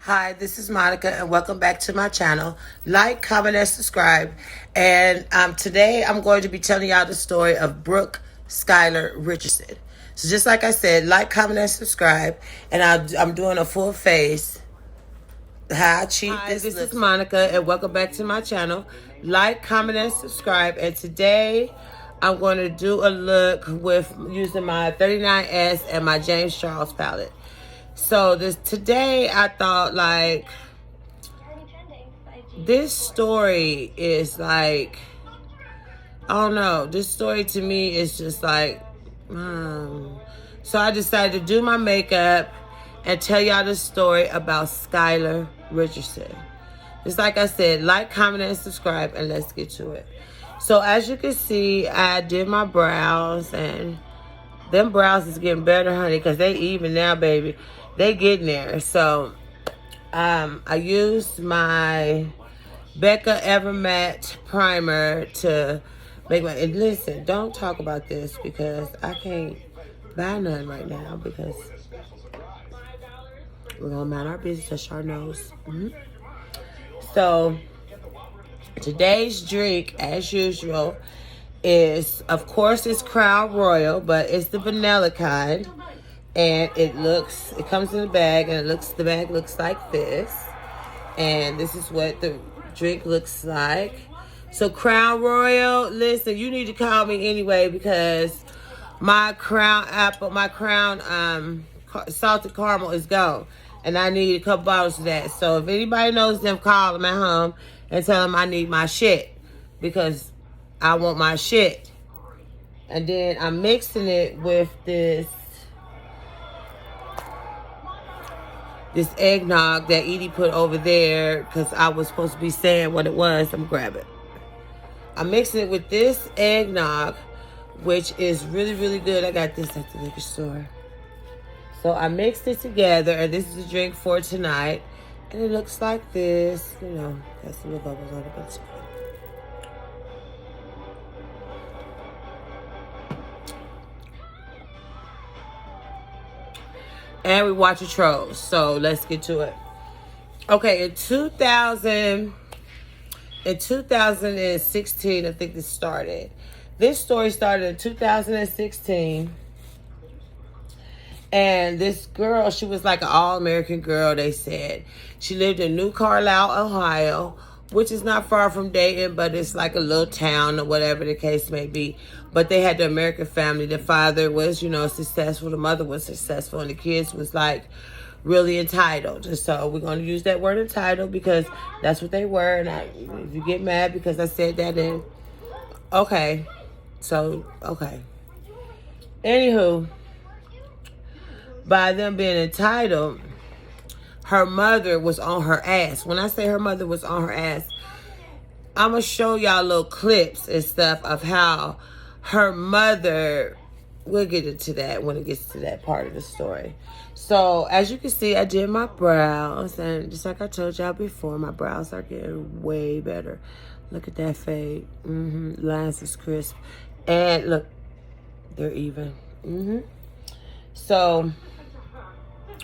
Hi, this is Monica, and welcome back to my channel. Like, comment, and subscribe. And today I'm going to be telling y'all the story of Brooke Skylar Richardson. So just like I said, like, comment, and subscribe. And I'm doing a full face. How I cheat this. This is Monica, and welcome back to my channel. Like, comment, and subscribe. And today I'm going to do a look with using my 39S and my James Charles palette. So today I thought, like, this story is like, I don't know, this story to me is just like, so I decided to do my makeup and tell y'all the story about Skylar Richardson. Just like I said, like, comment, and subscribe, and let's get to it. So as you can see, I did my brows, and them brows is getting better, honey, because they even now, baby. They getting there. So I used my Becca Evermatte primer to make my, and listen, don't talk about this because I can't buy none right now because we're gonna mind our business. That's our nose. So today's drink, as usual, is, of course, it's Crown Royal, but it's the vanilla kind. And it comes in a bag, and the bag looks like this. And this is what the drink looks like. So Crown Royal, listen, you need to call me anyway because my Crown salted caramel is gone. And I need a couple bottles of that. So if anybody knows them, call them at home and tell them I need my shit because I want my shit. And then I'm mixing it with this eggnog that Edie put over there because I was supposed to be saying what it was. I'm grabbing it. I'm mixing it with this eggnog, which is really, really good. I got this at the liquor store. So I mixed it together, and this is the drink for tonight. And it looks like this. You know, got some little bubbles on it, but it's good. And we watch the trolls. So let's get to it. Okay, in 2016, I think this started. This story started in 2016. And this girl, she was like an all-American girl, they said. She lived in New Carlisle, Ohio, which is not far from Dayton, but it's like a little town or whatever the case may be. But they had the American family. The father was, you know, successful. The mother was successful. And the kids was, like, really entitled. And so we're going to use that word entitled because that's what they were. And if you get mad because I said that, then okay. So, okay. Anywho, by them being entitled, her mother was on her ass. When I say her mother was on her ass, I'm going to show y'all little clips and stuff of how her mother, we'll get into that when it gets to that part of the story. So, as you can see, I did my brows. And just like I told y'all before, my brows are getting way better. Look at that fade. Lines is crisp. And look, they're even. So,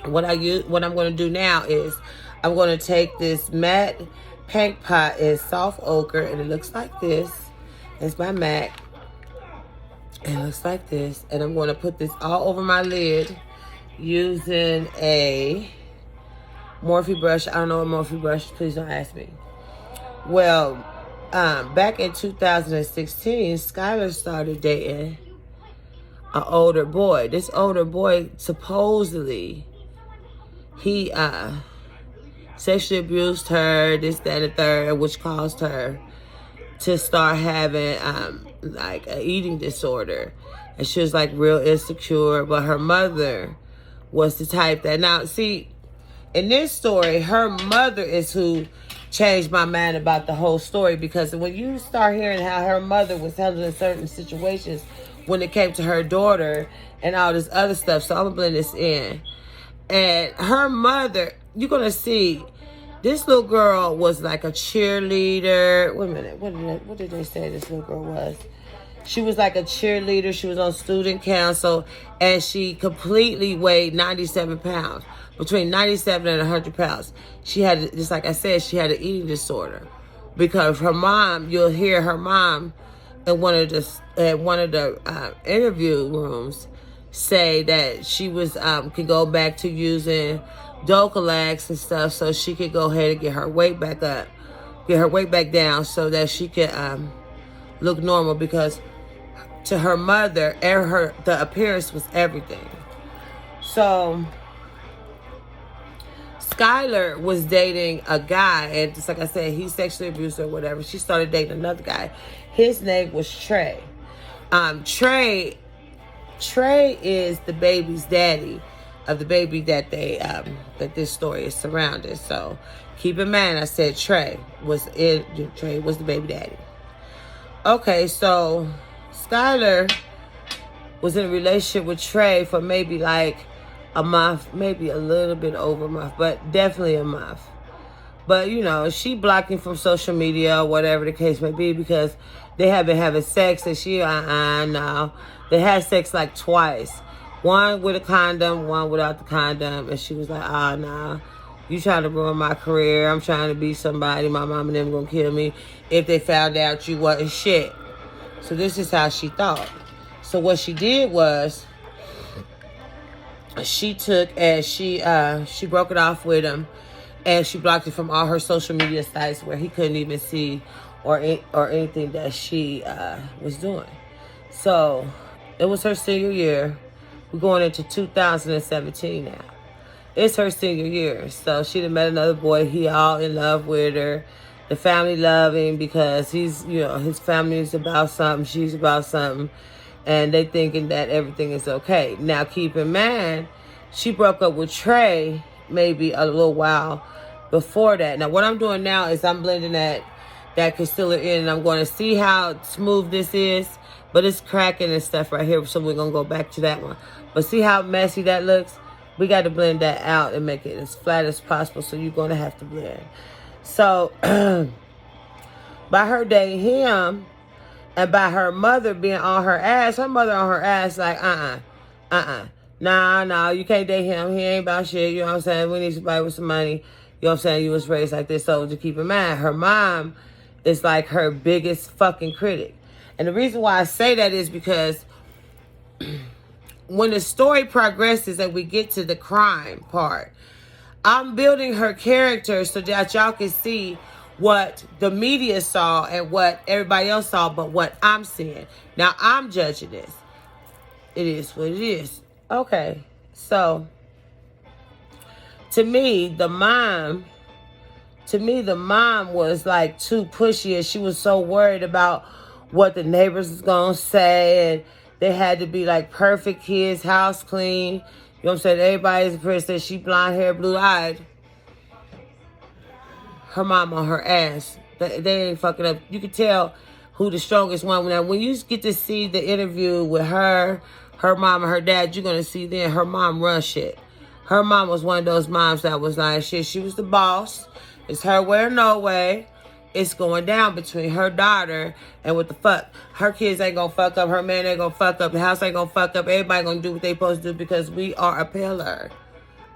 what I'm going to do now is I'm going to take this matte paint pot. It's soft ochre, and it looks like this. It's by MAC. It looks like this. And I'm going to put this all over my lid using a Morphe brush. I don't know a Morphe brush. Please don't ask me. Well, back in 2016, Skylar started dating an older boy. This older boy, supposedly, he sexually abused her, this, that, and the third, which caused her to start having like an eating disorder. And she was like real insecure. But her mother was the type that, now see, in this story, her mother is who changed my mind about the whole story. Because when you start hearing how her mother was handling certain situations when it came to her daughter and all this other stuff. So I'm going to blend this in. And her mother, you're going to see, this little girl was like a cheerleader. Wait a minute. What did they say this little girl was? She was like a cheerleader. She was on student council, and she completely weighed 97 pounds, between 97 and 100 pounds. She had, just like I said, she had an eating disorder because her mom, you'll hear her mom in one of the interview rooms say that she was could go back to using Docalax and stuff so she could go ahead and get her weight back up, get her weight back down so that she could look normal, because to her mother, the appearance was everything. So Skylar was dating a guy, and just like I said, he sexually abused her or whatever. She started dating another guy. His name was Trey. Trey is the baby's daddy of the baby that that this story is surrounding. So keep in mind, I said Trey was the baby daddy. Okay, so Skylar was in a relationship with Trey for maybe like a month, maybe a little bit over a month, but definitely a month. But, you know, she blocked him from social media or whatever the case may be because they have been having sex, and she, no. They had sex like twice. One with a condom, one without the condom, and she was like, nah. You trying to ruin my career. I'm trying to be somebody. My mom and them gonna kill me if they found out you wasn't shit. So this is how she thought. So what she did was she took and she broke it off with him, and she blocked it from all her social media sites where he couldn't even see or anything that she was doing. So it was her senior year. We're going into 2017 now. It's her senior year. So she done met another boy. He all in love with her. The family love him because he's, you know, his family is about something. She's about something. And they thinking that everything is okay. Now, keep in mind, she broke up with Trey maybe a little while before that. Now, what I'm doing now is I'm blending that concealer in, and I'm going to see how smooth this is. But it's cracking and stuff right here, so we're going to go back to that one. But see how messy that looks? We got to blend that out and make it as flat as possible, so you're going to have to blend. So, by her dating him, and by her mother being on her ass, like, nah, you can't date him. He ain't about shit, you know what I'm saying? We need somebody with some money. You know what I'm saying? You was raised like this. So, to keep in mind, her mom is like her biggest fucking critic. And the reason why I say that is because when the story progresses and we get to the crime part, I'm building her character so that y'all can see what the media saw and what everybody else saw, but what I'm seeing. Now, I'm judging this. It is what it is. Okay, so to me, the mom was like too pushy, and she was so worried about what the neighbors was gonna say, and they had to be like perfect kids, house clean. You know what I'm saying? Everybody's a princess. She blonde hair, blue eyed. Her mom on her ass. They ain't fucking up. You can tell who the strongest one. Now, when you get to see the interview with her mom and her dad, you're gonna see then her mom run shit. Her mom was one of those moms that was like, shit, she was the boss. It's her way or no way. It's going down between her daughter and what the fuck. Her kids ain't gonna fuck up. Her man ain't gonna fuck up. The house ain't gonna fuck up. Everybody gonna do what they supposed to do because we are a pillar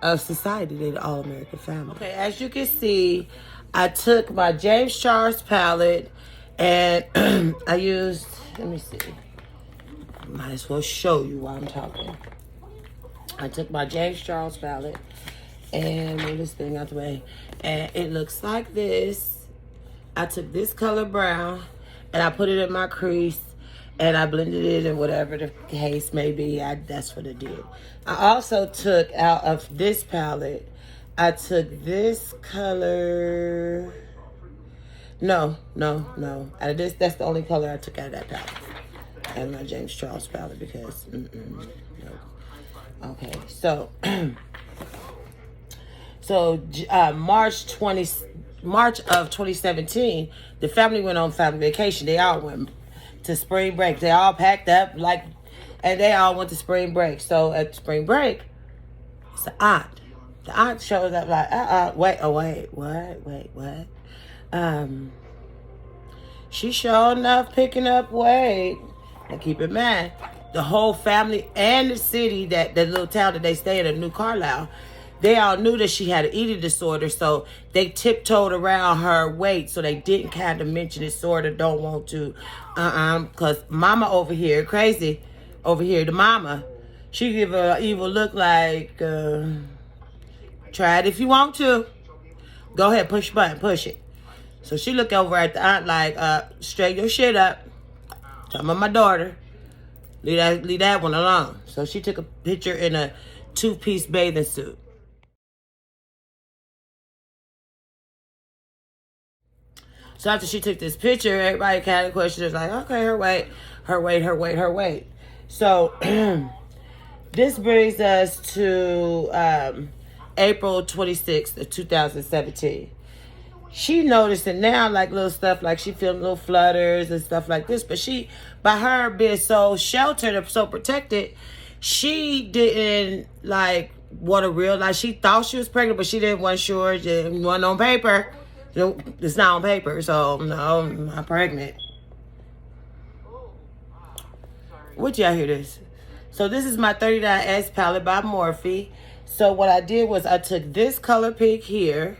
of society. They're the all-American family. Okay, as you can see, I took my James Charles palette and I used, let me see. Might as well show you while I'm talking. I took my James Charles palette and move this thing out the way. And it looks like this. I took this color brown and I put it in my crease and I blended it in whatever the case may be. That's what I did. I also took out of this palette, I took this color. No. That's the only color I took out of that palette. And my James Charles palette because, no. Okay, so, March of 2017, the family went on family vacation. They all went to spring break. They all packed up, and they all went to spring break. So at spring break, it's the aunt. The aunt shows up like, what? She sure enough picking up weight. Now keep in mind, the whole family and the city, that the little town that they stay in, New Carlisle, they all knew that she had an eating disorder, so they tiptoed around her weight, so they didn't kind of mention it, sort of don't want to, because mama over here, crazy, over here, the mama, she give her evil look like, try it if you want to. Go ahead, push the button, push it. So she look over at the aunt like, straighten your shit up. Tell my daughter, leave that one alone. So she took a picture in a 2-piece bathing suit. So after she took this picture, everybody kind of questioned, like, okay, her weight. So this brings us to April 26th of 2017. She noticing now, like, little stuff, like she feeling little flutters and stuff like this. But she, by her being so sheltered and so protected, she didn't, like, want to realize. She thought she was pregnant, but she wasn't sure. It wasn't on paper. It's not on paper, so no, I'm not pregnant. What y'all hear this? So this is my 39X palette by Morphe. So what I did was I took this color pick here.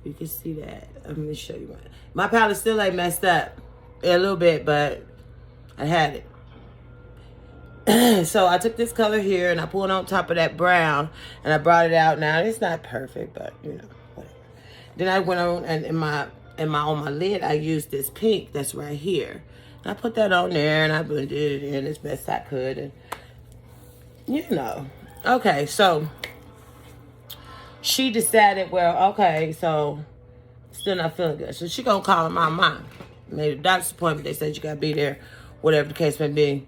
You can see that. Let me show you. My palette still ain't messed up a little bit, but I had it. So I took this color here and I pulled on top of that brown and I brought it out. Now it's not perfect, but you know, whatever. Then I went on and on my lid I used this pink that's right here. And I put that on there and I blended it in as best I could, and you know. Okay, so she decided, well, okay, so still not feeling good. So she gonna call her mom. Made a doctor's appointment. They said you gotta be there, whatever the case may be.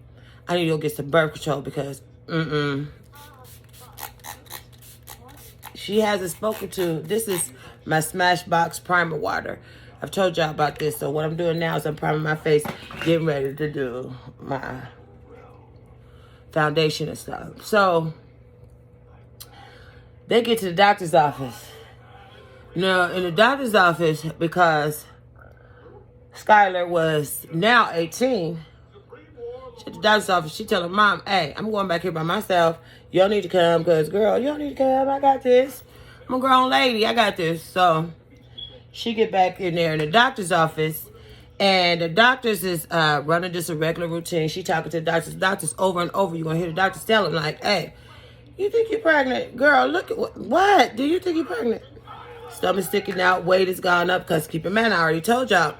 I need to go get some birth control because, she hasn't spoken to, this is my Smashbox primer water. I've told y'all about this. So what I'm doing now is I'm priming my face, getting ready to do my foundation and stuff. So they get to the doctor's office. Now, in the doctor's office, because Skylar was now 18, she at the doctor's office, she tell her mom, hey, I'm going back here by myself. You don't need to come, because, girl, you don't need to come. I got this. I'm a grown lady. I got this. So she get back in there in the doctor's office, and the doctors is running just a regular routine. She talking to the doctors over and over. You're going to hear the doctors tell them, like, hey, you think you're pregnant? Girl, look at what? Do you think you're pregnant? Stomach sticking out, weight has gone up, because keep in mind, I already told y'all,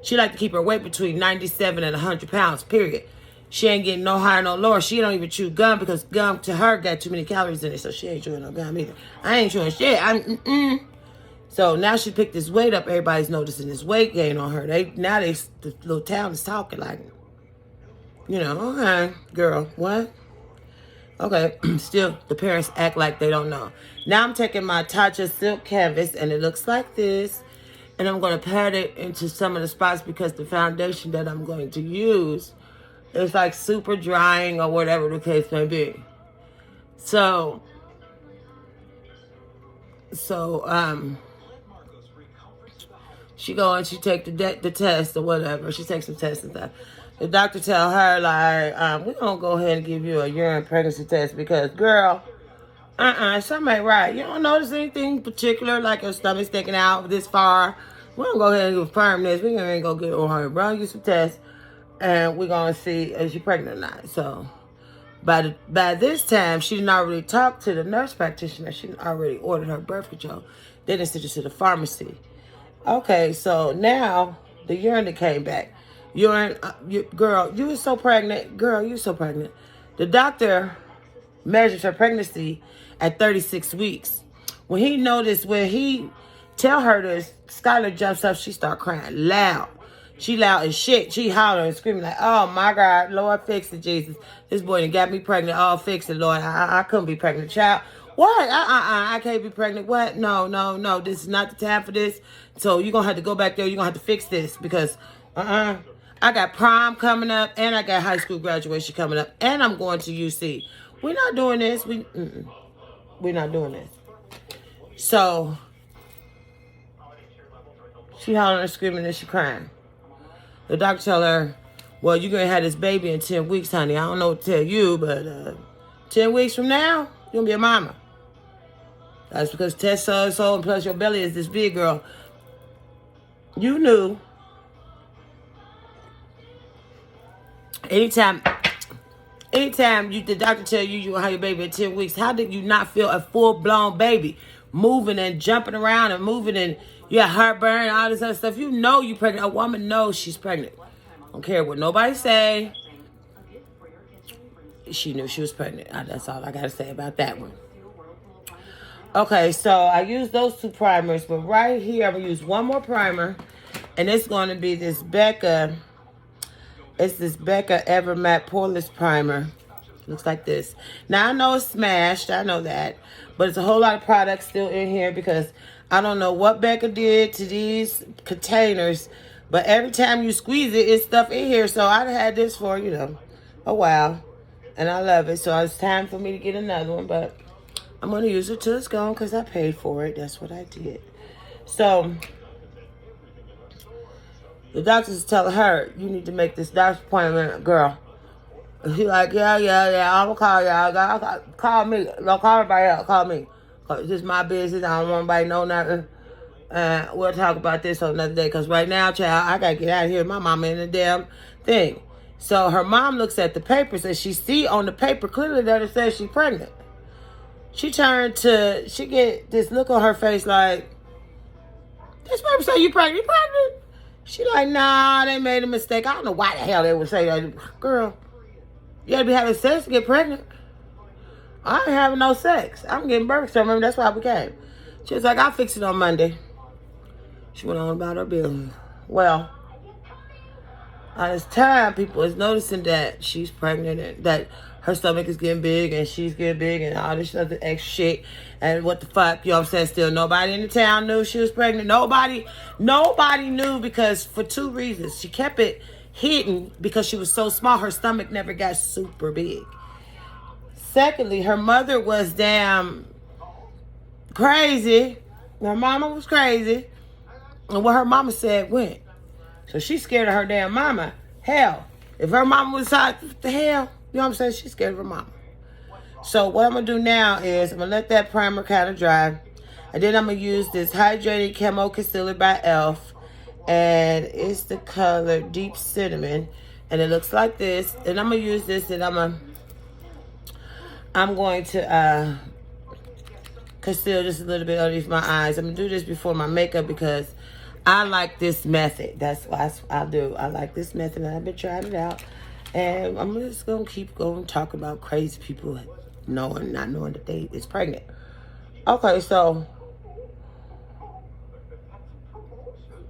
she like to keep her weight between 97 and 100 pounds, period. She ain't getting no higher, no lower. She don't even chew gum, because gum to her got too many calories in it, so she ain't chewing no gum either. I ain't chewing shit. So now she picked this weight up. Everybody's noticing this weight gain on her. The little town is talking like, you know, okay, girl, what? Okay, still, the parents act like they don't know. Now I'm taking my Tatcha silk canvas, and it looks like this. And I'm going to pat it into some of the spots, because the foundation that I'm going to use is like super drying or whatever the case may be. So she go and she take the test or whatever. She takes some tests and stuff. The doctor tell her, like, we're going to go ahead and give you a urine pregnancy test, because, girl, something ain't right. You don't notice anything particular, like your stomach sticking out this far. We're going to go ahead and confirm this. We're going to go get on her, run you some tests, and we're going to see if she's pregnant or not. So by this time, she didn't already talk to the nurse practitioner. She didn't already ordered her birth control. Then they sent her to the pharmacy. Okay, so now the urine that came back. Urine, girl, you were so pregnant. Girl, you so pregnant. The doctor measured her pregnancy at 36 weeks. When he tell her this, Skylar jumps up. She start crying loud. She loud as shit. She hollering and screaming like, oh my God, Lord, fix it, Jesus. This boy done got me pregnant. Oh, fix it, Lord. I couldn't be pregnant. Child, what? I can't be pregnant. What? No. This is not the time for this. So you're going to have to go back there. You're going to have to fix this, because, I got prom coming up, and I got high school graduation coming up, and I'm going to UC. We're not doing this. We're not doing this. So she hollering and screaming and she crying. The doctor tell her, well, you're going to have this baby in 10 weeks, honey. I don't know what to tell you, but 10 weeks from now, you're going to be a mama. That's because Tess so and plus your belly is this big, girl. You knew. Anytime the doctor tell you will have your baby in 10 weeks, how did you not feel a full-blown baby moving and jumping around and moving and you got heartburn and all this other stuff? You know you pregnant. A woman knows she's pregnant. Don't care what nobody say. She knew she was pregnant. That's all I got to say about that one. Okay, so I used those 2 primers, but right here I'm going to use one more primer, and it's going to be this Becca. It's this Becca Ever Matte Poreless Primer. Looks like this. Now, I know it's smashed. I know that. But it's a whole lot of products still in here because I don't know what Becca did to these containers. But every time you squeeze it, it's stuff in here. So I've had this for, a while. And I love it. So it's time for me to get another one. But I'm going to use it till it's gone because I paid for it. That's what I did. So the doctor's telling her, you need to make this doctor's appointment, girl. And she's like, yeah, I'm going to call y'all. Call me. Don't call everybody else. Call me. Cause this is my business. I don't want anybody to know nothing. We'll talk about this on another day. Because right now, child, I got to get out of here. My mama in the damn thing. So her mom looks at the papers and she see on the paper clearly that it says she's pregnant. She get this look on her face like, this paper say you pregnant? You pregnant? She like, nah, they made a mistake. I don't know why the hell they would say that. Girl, you gotta be having sex to get pregnant. I ain't having no sex. I'm getting birth. So remember, that's why we came. She was like, I'll fix it on Monday. She went on about her business. Well, this time, people is noticing that she's pregnant and that her stomach is getting big and she's getting big and all this other extra shit. And what the fuck, you know what I'm saying? Still, nobody in the town knew she was pregnant. Nobody knew because for 2 reasons. She kept it hidden because she was so small. Her stomach never got super big. Secondly, her mother was damn crazy. Her mama was crazy. And what her mama said went. So she's scared of her damn mama. Hell, if her mama was like, what the hell? You know what I'm saying? She's scared of her mama. So what I'm going to do now is I'm going to let that primer kind of dry. And then I'm going to use this Hydrating Camo Concealer by e.l.f. And it's the color Deep Cinnamon. And it looks like this. And I'm going to use this and I'm going to conceal just a little bit underneath my eyes. I'm going to do this before my makeup because I like this method. That's what I do. I like this method and I've been trying it out. And I'm just going to keep going talk about crazy people not knowing that they is pregnant. Okay, so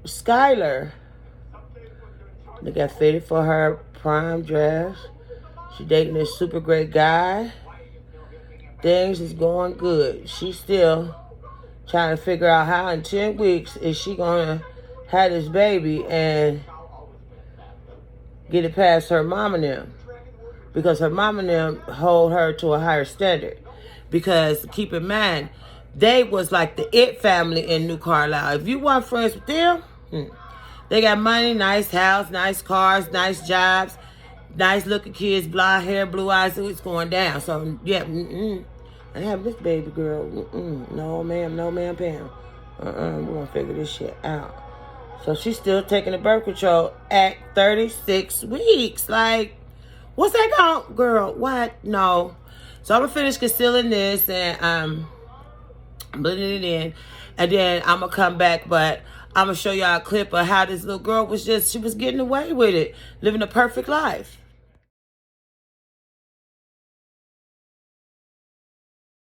Skylar, they got fitted for her prime dress. She dating this super great guy. Things is going good. She's still trying to figure out how in 10 weeks is she going to have this baby and get it past her mom and them. Because her mom and them hold her to a higher standard. Because keep in mind, they was like the it family in New Carlisle. If you weren't friends with them, they got money, nice house, nice cars, nice jobs, nice looking kids, blonde hair, blue eyes. So it's going down. So yeah, I have this baby girl. No ma'am, Pam. We're gonna figure this shit out. So she's still taking the birth control at 36 weeks. Like, what's that going? Girl, what? No. So I'm going to finish concealing this and blending it in. And then I'm going to come back. But I'm going to show y'all a clip of how this little girl was she was getting away with it. Living a perfect life.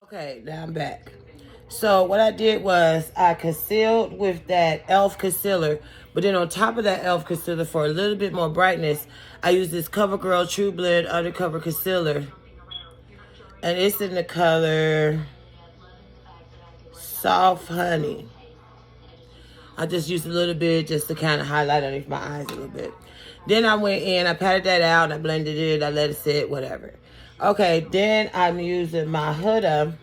Okay, now I'm back. So what I did was I concealed with that e.l.f. concealer. But then on top of that e.l.f. concealer, for a little bit more brightness, I used this CoverGirl True Blend Undercover Concealer. And it's in the color Soft Honey. I just used a little bit just to kind of highlight underneath my eyes a little bit. Then I went in, I patted that out, I blended it, I let it sit, whatever. Okay, then I'm using my Huda.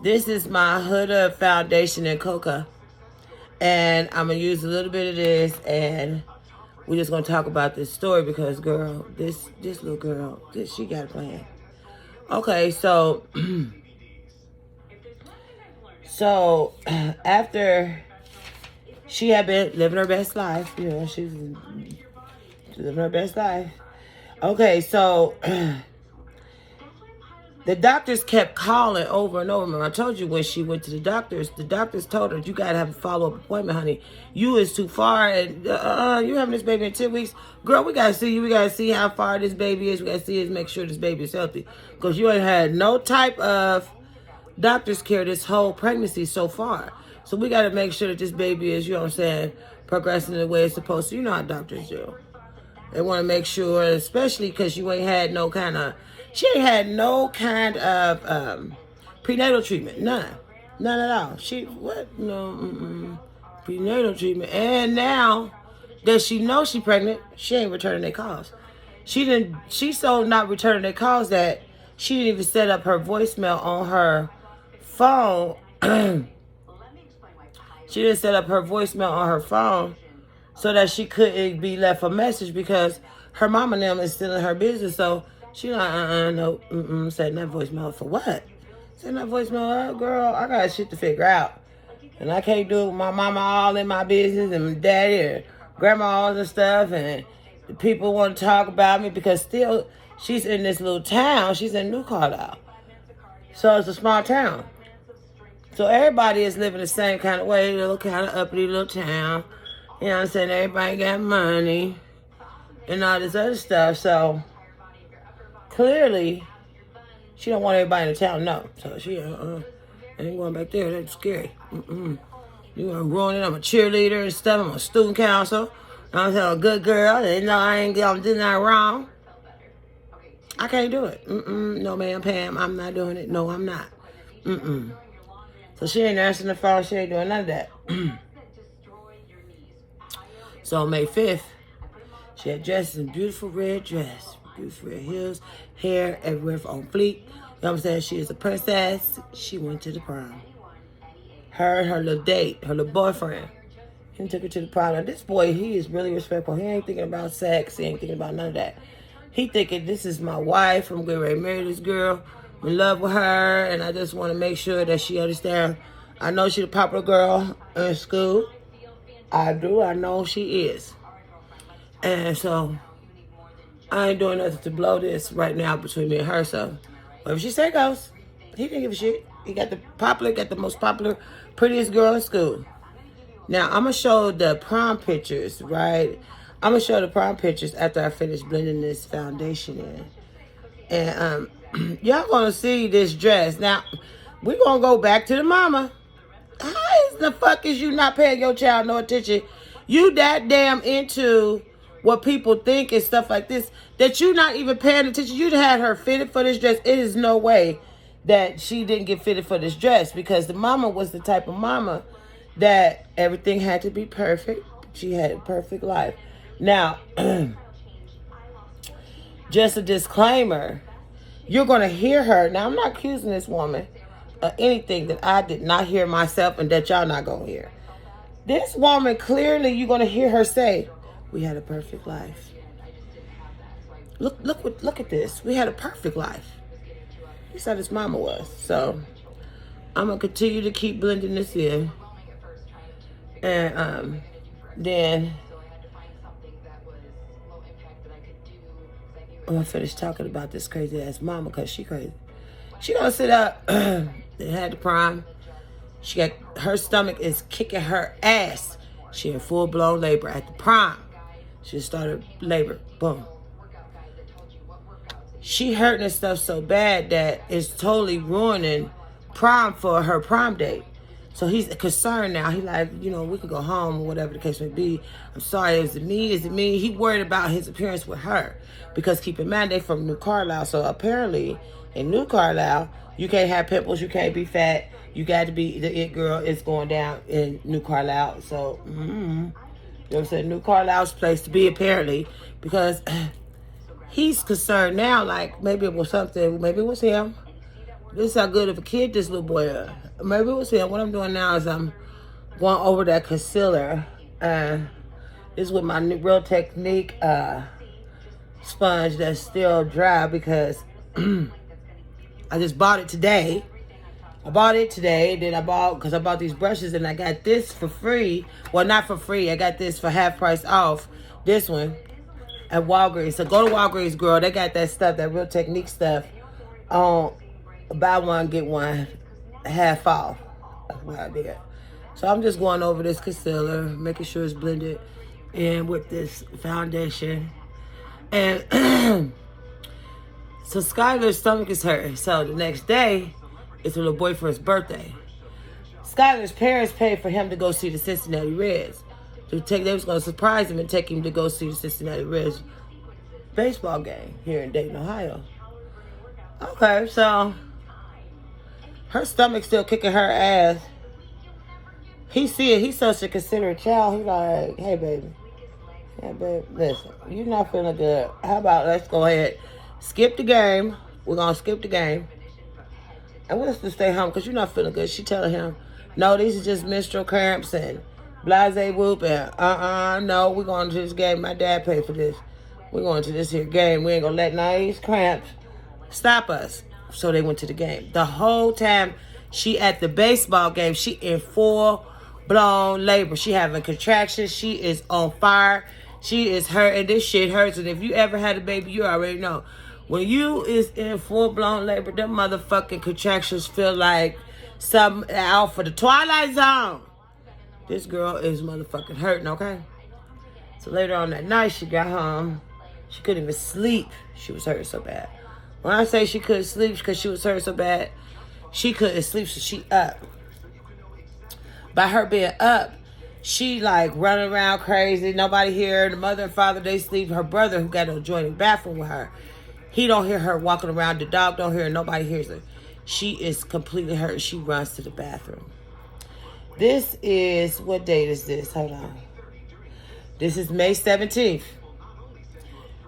This is my Huda foundation in Cocoa. And I'm going to use a little bit of this and we're just gonna talk about this story because, girl, this little girl, she got a plan. Okay, so so after she had been living her best life, you know, she's living her best life. Okay, so the doctors kept calling over and over. Remember, I told you when she went to the doctors told her, you got to have a follow-up appointment, honey. You is too far, and you having this baby in 10 weeks. Girl, we got to see you. We got to see how far this baby is. We got to see is make sure this baby is healthy. Because you ain't had no type of doctor's care this whole pregnancy so far. So we got to make sure that this baby is, you know what I'm saying, progressing the way it's supposed to. You know how doctors do. They want to make sure, especially because you ain't had no kind of, she ain't had no kind of prenatal treatment. None at all. She, what? No, prenatal treatment. And now that she knows she pregnant, she ain't returning their calls. She's so not returning their calls that she didn't even set up her voicemail on her phone. She didn't set up her voicemail on her phone so that she couldn't be left a message because her mama and them is still in her business. So she like, no, setting that voicemail for what? Setting that voicemail up, girl, I got shit to figure out. And I can't do it with my mama all in my business and daddy and grandma all the stuff. And the people want to talk about me because still she's in this little town. She's in New Carlisle. So it's a small town. So everybody is living the same kind of way, little kind of uppity little town. You know what I'm saying? Everybody got money and all this other stuff. So clearly, she don't want everybody in the town to know. So she ain't going back there. That's scary. You gonna ruin it. I'm a cheerleader and stuff. I'm a student council. I'm a good girl. They know I ain't gonna do nothing wrong. I can't do it. No, ma'am, Pam. I'm not doing it. No, I'm not. So she ain't answering the phone. She ain't doing none of that. So May 5th, she had dressed in a beautiful red dress, beautiful red heels, hair everywhere on fleek. You know what I'm saying? She is a princess. She went to the prom. Her and her little date, her little boyfriend, he took her to the prom. Now this boy, he is really respectful. He ain't thinking about sex. He ain't thinking about none of that. He thinking, this is my wife. I'm getting ready to marry this girl. I'm in love with her, and I just want to make sure that she understands. I know she's a popular girl in school. I do. I know she is. And so I ain't doing nothing to blow this right now between me and her. So whatever she say goes. He didn't give a shit. He got the most popular, prettiest girl in school. Now I'm gonna show the prom pictures, right? I'm gonna show the prom pictures after I finish blending this foundation in. And y'all gonna see this dress. Now we're gonna go back to the mama. How is the fuck is you not paying your child no attention? You that damn into what people think and stuff like this that you not even paying attention. You had her fitted for this dress. It is no way that she didn't get fitted for this dress because the mama was the type of mama that everything had to be perfect. She had a perfect life. Now, just a disclaimer, you're going to hear her. Now, I'm not accusing this woman of anything that I did not hear myself and that y'all not going to hear. This woman, clearly, you're going to hear her say, we had a perfect life. Look at this. We had a perfect life. That's how this mama was. So, I'm going to continue to keep blending this in. And then I'm going to finish talking about this crazy ass mama because she crazy. She going to sit up and had the prom. She got, her stomach is kicking her ass. She in full blown labor at the prom. She started labor. Boom. She hurting herself so bad that it's totally ruining prom for her prom date. So he's concerned now. He like, you know, we could go home or whatever the case may be. I'm sorry, is it me? Is it me? He worried about his appearance with her. Because keep in mind, they from New Carlisle. So apparently, in New Carlisle, you can't have pimples. You can't be fat. You got to be the it girl. It's going down in New Carlisle. So, you know what I'm saying? New Carlisle's place to be, apparently. Because he's concerned now, like, maybe it was something. Maybe it was him. This is how good of a kid this little boy is. Maybe it was him. What I'm doing now is I'm going over that concealer. This is with my Real Technique sponge that's still dry because I just bought it today. Then I bought these brushes and I got this for free. Well, not for free. I got this for half price off. This one at Walgreens. So go to Walgreens, girl. They got that stuff, that Real Technique stuff on buy one, get one half off. That's what I did. So I'm just going over this concealer, making sure it's blended in with this foundation. And so Skylar's stomach is hurting. So the next day, it's her little boyfriend's birthday. Skylar's parents paid for him to go see the Cincinnati Reds. They was going to surprise him and take him to go see the Cincinnati Reds baseball game here in Dayton, Ohio. Okay, so her stomach's still kicking her ass. He see it. He's such a considerate child. He's like, hey, baby. Hey, babe, listen, you're not feeling good. How about let's go ahead, skip the game. We're going to skip the game. And we'll just stay home because you're not feeling good. She telling him, no, these are just menstrual cramps and blase whoop and no, we're going to this game. My dad paid for this. We're going to this here game. We ain't going to let none of these cramps stop us. So they went to the game. The whole time she at the baseball game, she in full-blown labor. She having contractions. She is on fire. She is hurting. This shit hurts. And if you ever had a baby, you already know. When you is in full-blown labor, them motherfucking contractions feel like something out for the Twilight Zone. This girl is motherfucking hurting, okay? So later on that night, she got home. She couldn't even sleep. She was hurting so bad. When I say she couldn't sleep because she was hurting so bad, she couldn't sleep, so she up. By her being up, she like running around crazy. Nobody hear her. The mother and father, they sleep. Her brother, who got an adjoining bathroom with her, he don't hear her walking around. The dog don't hear her. Nobody hears her. She is completely hurt. She runs to the bathroom. This is, what date is this? Hold on. This is May 17th.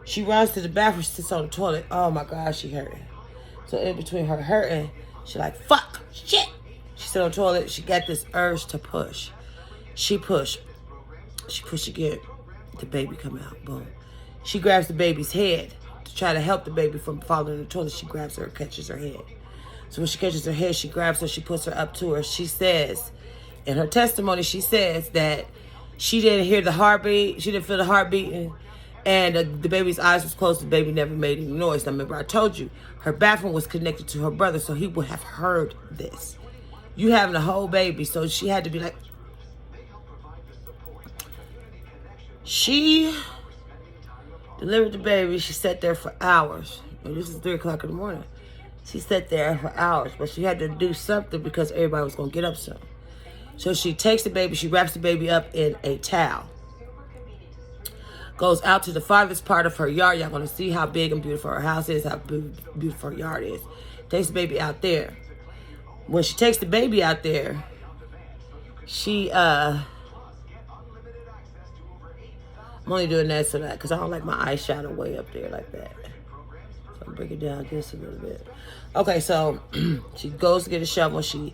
She runs to the bathroom. She sits on the toilet. Oh my God, she hurting. So in between her hurting, she like, fuck, shit. She sit on the toilet. She got this urge to push. She push. She push again. The baby come out. Boom. She grabs the baby's head to try to help the baby from falling in the toilet. She grabs her and catches her head. So when she catches her head, she grabs her. She puts her up to her. She says, in her testimony, she says that she didn't hear the heartbeat. She didn't feel the heart beating. And the baby's eyes was closed. The baby never made any noise. Now, remember, I told you, her bathroom was connected to her brother, so he would have heard this. You having a whole baby, so she had to be like... She delivered the baby. She sat there for hours. This is 3 o'clock in the morning. She sat there for hours, but she had to do something because everybody was going to get up soon. So she takes the baby, she wraps the baby up in a towel. Goes out to the farthest part of her yard. Y'all going to see how big and beautiful her house is, how beautiful her yard is. Takes the baby out there. When she takes the baby out there, she, I'm only doing that so that, because I don't like my eyeshadow way up there like that. So I'll bring it down just a little bit. Okay, so she goes to get a shovel. She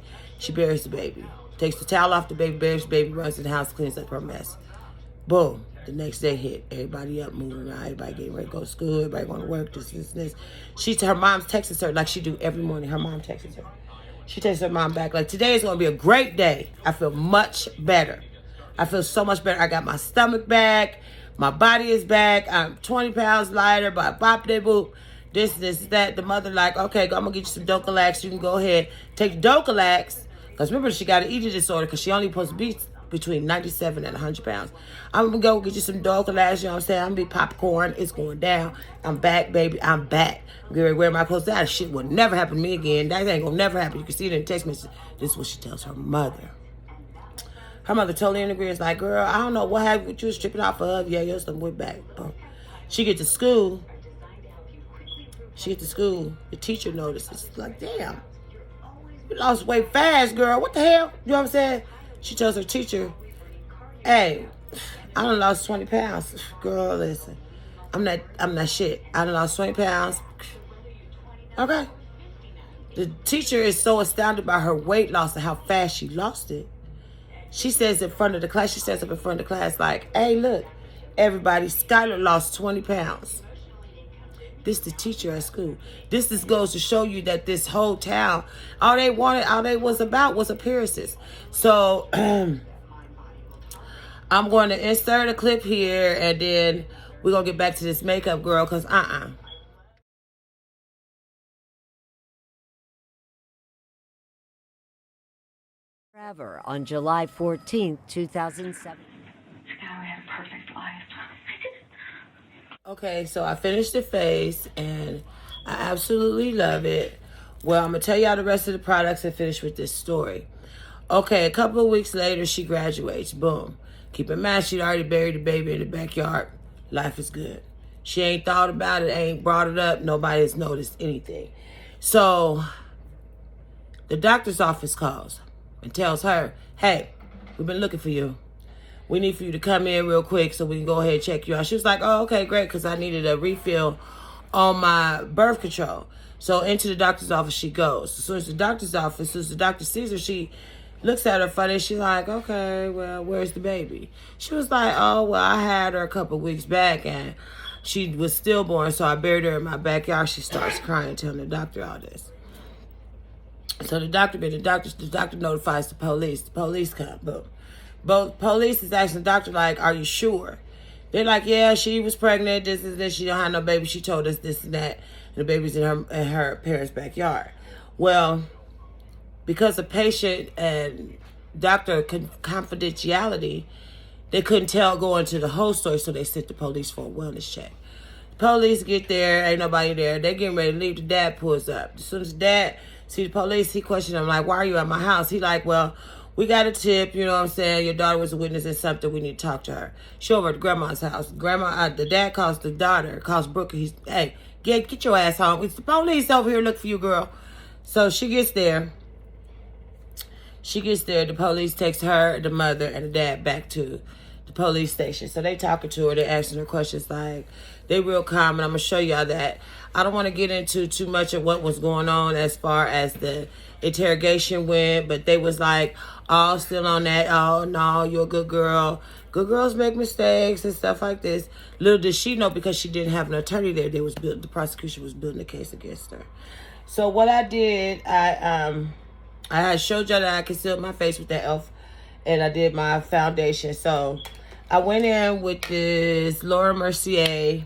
buries the baby. Takes the towel off the baby, buries the baby, runs to the house, cleans up her mess. Boom. The next day hit. Everybody up, moving around. Everybody getting ready to go to school. Everybody going to work. This. Her mom texts her like she do every morning. Her mom texts her. She texts her mom back like, today is going to be a great day. I feel much better. I feel so much better. I got my stomach back. My body is back. I'm 20 pounds lighter. But bop de boop. This, that. The mother like, okay, I'm going to get you some Docalax. You can go ahead. Take Docalax. Because remember, she got an eating disorder because she only supposed to be between 97 and 100 pounds. I'm going to go get you some Docalax, you know what I'm saying? I'm going to be popcorn. It's going down. I'm back, baby. I'm back. I'm getting ready to wear my clothes. That shit will never happen to me again. That ain't going to never happen. You can see it in the text message. This is what she tells her mother. Her mother totally in agreement. Like, girl, I don't know what happened with you. Was tripping off of. Yeah, your stomach went back. Boom. She get to school. The teacher notices. Like, damn. You lost weight fast, girl. What the hell? You know what I'm saying? She tells her teacher, hey, I done lost 20 pounds. Girl, listen. I'm not shit. I done lost 20 pounds. Okay. The teacher is so astounded by her weight loss and how fast she lost it. She says in front of the class, she stands up in front of the class like, hey, look, Everybody, Skylar lost 20 pounds. This the teacher at school. This goes to show you that this whole town, all they was about was appearances. So I'm going to insert a clip here, and then we're going to get back to this makeup girl, because Forever on July 14th, 2007. Skylar had a perfect life. Okay, so I finished the face, and I absolutely love it. Well, I'm going to tell y'all the rest of the products and finish with this story. Okay, a couple of weeks later, she graduates. Boom. Keep in mind, she'd already buried the baby in the backyard. Life is good. She ain't thought about it, ain't brought it up. Nobody has noticed anything. So the doctor's office calls and tells her, hey, we've been looking for you. We need for you to come in real quick so we can go ahead and check you out. She was like, oh, okay, great, because I needed a refill on my birth control. So into the doctor's office she goes. As soon as the doctor sees her, she looks at her funny. She's like, okay, well, where's the baby? She was like, oh, well, I had her a couple weeks back, and she was stillborn, so I buried her in my backyard. She starts crying, telling the doctor all this. So the doctor notifies the police. The police come, boom. Both police is asking the doctor, like, are you sure? They're like, yeah, she was pregnant, this is this, she don't have no baby, she told us this and that, and the baby's in her parents' backyard. Well, because of patient and doctor confidentiality, they couldn't go into the whole story, so they sent the police for a wellness check. Police get there, ain't nobody there, they getting ready to leave, the dad pulls up. As soon as dad see the police, he questioned him, like, why are you at my house? He like, well, we got a tip, you know what I'm saying? Your daughter was a witness in something. We need to talk to her. She over at grandma's house. The dad calls the daughter, calls Brooke. He's, hey, get your ass home. It's the police over here looking for you, girl. So she gets there. The police takes her, the mother, and the dad back to the police station. So they talking to her. They asking her questions like, they real calm, and I'm going to show y'all that. I don't want to get into too much of what was going on as far as the interrogation went, but they was like, all still on that, oh, no, you're a good girl. Good girls make mistakes and stuff like this. Little did she know, because she didn't have an attorney there, the prosecution was building a case against her. So what I did, I had showed y'all that I concealed my face with that e.l.f. and I did my foundation. So I went in with this Laura Mercier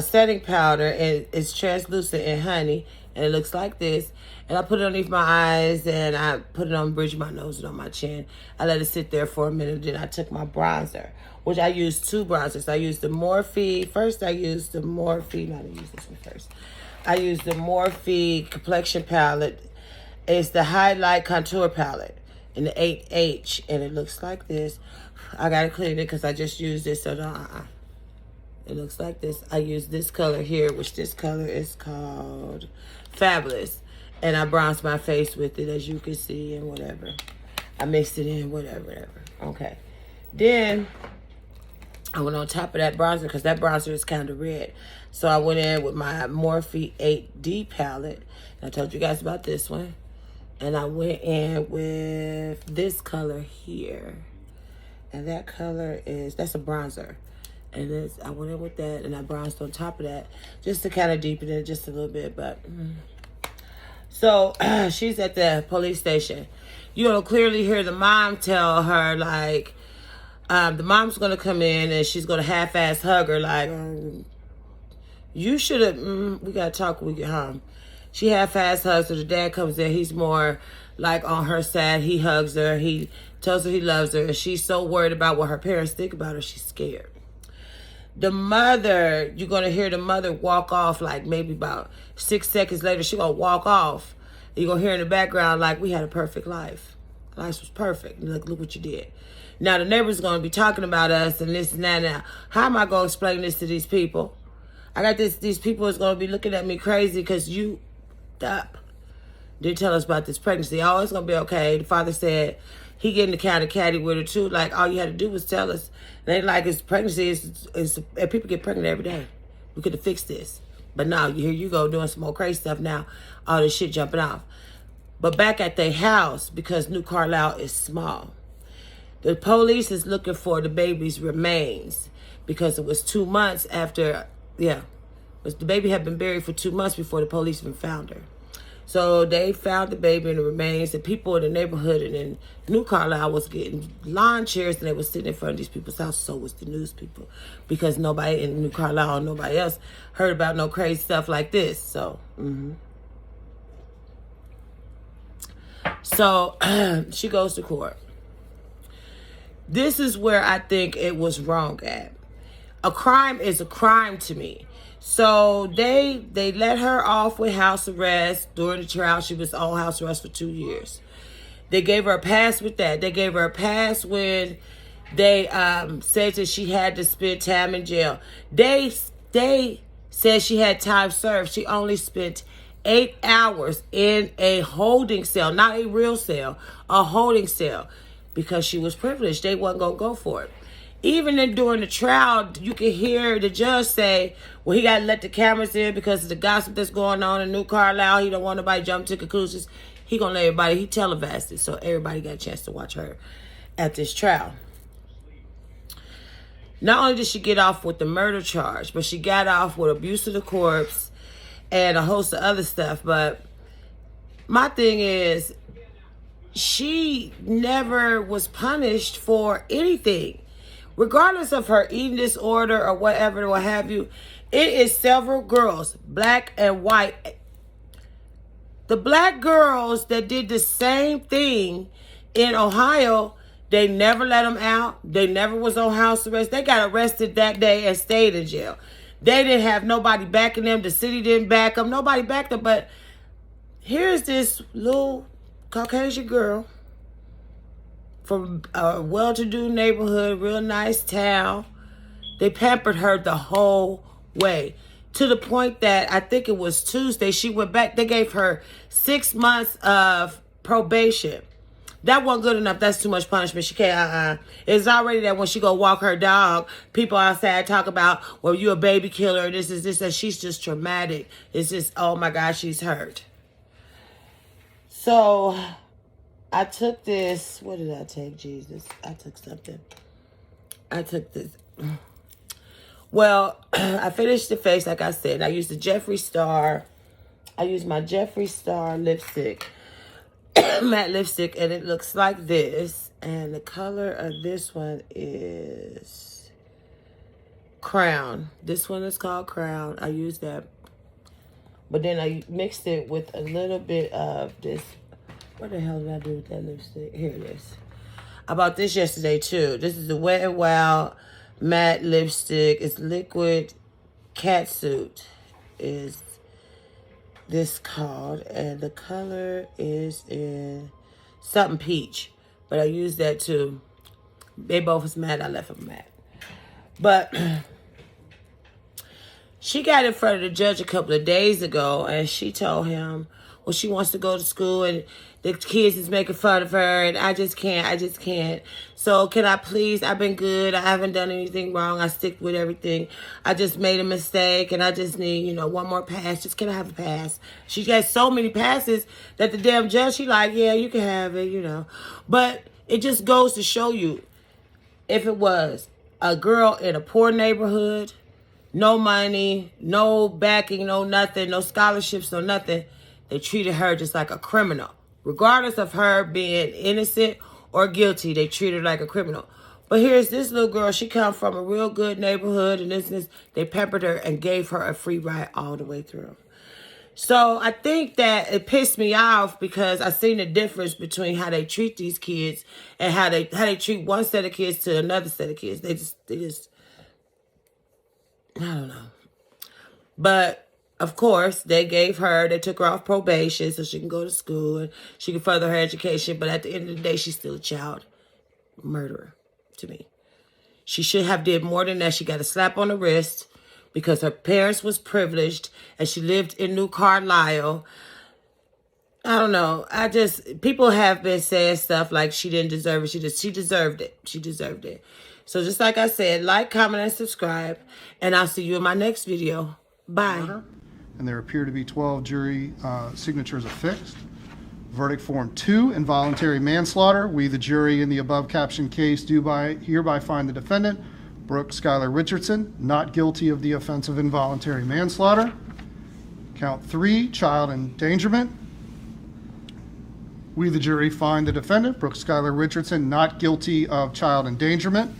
setting powder, and it's translucent and honey, and it looks like this. And I put it underneath my eyes, and I put it on the bridge of my nose and on my chin. I let it sit there for a minute, then I took my bronzer, which I used two bronzers. I used the Morphe. First, I used the Morphe. No, I didn't use this one first. I used the Morphe complexion palette. It's the Highlight Contour palette in the 8H, and it looks like this. I gotta clean it because I just used this, so it looks like this. I use this color here, which this color is called Fabulous. And I bronzed my face with it, as you can see, and whatever. I mixed it in, whatever. Okay. Then I went on top of that bronzer, because that bronzer is kind of red. So I went in with my Morphe 8D palette. And I told you guys about this one. And I went in with this color here. And that color that's a bronzer. And I went in with that, and I bronzed on top of that, just to kind of deepen it just a little bit, but... So she's at the police station. You'll clearly hear the mom tell her, like, the mom's going to come in and she's going to half-ass hug her, like, you should have, we got to talk when we get home. She half-ass hugs her. The dad comes in. He's more, like, on her side. He hugs her. He tells her he loves her. And she's so worried about what her parents think about her, she's scared. The mother, you're going to hear the mother walk off, like maybe about 6 seconds later, she's going to walk off. You're going to hear in the background, like, we had a perfect life. Life was perfect. Look what you did. Now, the neighbor's going to be talking about us and this and that. Now, how am I going to explain this to these people? I got these people is going to be looking at me crazy because you didn't tell us about this pregnancy. Oh, it's going to be okay. The father said he getting the kind of catty with her, too. Like, all you had to do was tell us. It ain't like it's pregnancy. And people get pregnant every day. We could have fixed this. But now, here you go doing some more crazy stuff now. All this shit jumping off. But back at their house, because New Carlisle is small, The police is looking for the baby's remains because it was 2 months after, the baby had been buried for 2 months before the police even found her. So they found the baby and the remains. The people in the neighborhood and in New Carlisle was getting lawn chairs and they were sitting in front of these people's houses. So was the news people, because nobody in New Carlisle or nobody else heard about no crazy stuff like this. So, So she goes to court. This is where I think it was wrong at. A crime is a crime to me. So they let her off with house arrest during the trial. She was on house arrest for 2 years. They gave her a pass with that. They gave her a pass when they said that she had to spend time in jail. They said she had time served. She only spent 8 hours in a holding cell, not a real cell, a holding cell, because she was privileged. They wasn't going to go for it. Even during the trial, you can hear the judge say, well, he got to let the cameras in because of the gossip that's going on in New Carlisle. He don't want nobody jumping to conclusions. He going to let everybody, he televised it, so everybody got a chance to watch her at this trial. Not only did she get off with the murder charge, but she got off with abuse of the corpse and a host of other stuff. But my thing is, she never was punished for anything. Regardless of her eating disorder or whatever, or what have you, it is several girls, black and white. The black girls that did the same thing in Ohio, they never let them out. They never was on house arrest. They got arrested that day and stayed in jail. They didn't have nobody backing them. The city didn't back them. Nobody backed them. But here's this little Caucasian girl from a well-to-do neighborhood, real nice town. They pampered her the whole way, to the point that I think it was Tuesday, she went back. They gave her 6 months of probation. That wasn't good enough. That's too much punishment. She can't, It's already that when she go walk her dog, people outside talk about, well, you a baby killer, this is this, and she's just traumatic. It's just, oh my God, she's hurt. So I took this. What did I take, Jesus? I took something. I took this. Well, I finished the face, like I said. I used the Jeffree Star. I used my Jeffree Star lipstick, matte lipstick, and it looks like this. And the color of this one is Crown. This one is called Crown. I used that. But then I mixed it with a little bit of this. What the hell did I do with that lipstick? Here it is. I bought this yesterday too. This is the Wet n Wild matte lipstick. It's liquid catsuit is this called. And the color is in something peach. But I used that too. They both was matte. I left them matte. But she got in front of the judge a couple of days ago and she told him, well, she wants to go to school and the kids is making fun of her and I just can't. So can I please, I've been good. I haven't done anything wrong. I stick with everything. I just made a mistake and I just need, one more pass. Just can I have a pass? She got so many passes that the damn judge, she like, yeah, you can have it, But it just goes to show you, if it was a girl in a poor neighborhood, no money, no backing, no nothing, no scholarships, no nothing, they treated her just like a criminal. Regardless of her being innocent or guilty, they treat her like a criminal. But here's this little girl. She come from a real good neighborhood and this. They pampered her and gave her a free ride all the way through. So I think that it pissed me off because I seen the difference between how they treat these kids and how they treat one set of kids to another set of kids. They just I don't know. But of course, they took her off probation so she can go to school and she can further her education. But at the end of the day, she's still a child murderer to me. She should have did more than that. She got a slap on the wrist because her parents was privileged and she lived in New Carlisle. I don't know. People have been saying stuff like she didn't deserve it. She deserved it. She deserved it. So just like I said, like, comment, and subscribe. And I'll see you in my next video. Bye. And there appear to be 12 jury signatures affixed. Verdict Form 2, involuntary manslaughter. We, the jury, in the above captioned case, do hereby find the defendant, Brooke Skylar Richardson, not guilty of the offense of involuntary manslaughter. Count 3, child endangerment. We, the jury, find the defendant, Brooke Skylar Richardson, not guilty of child endangerment.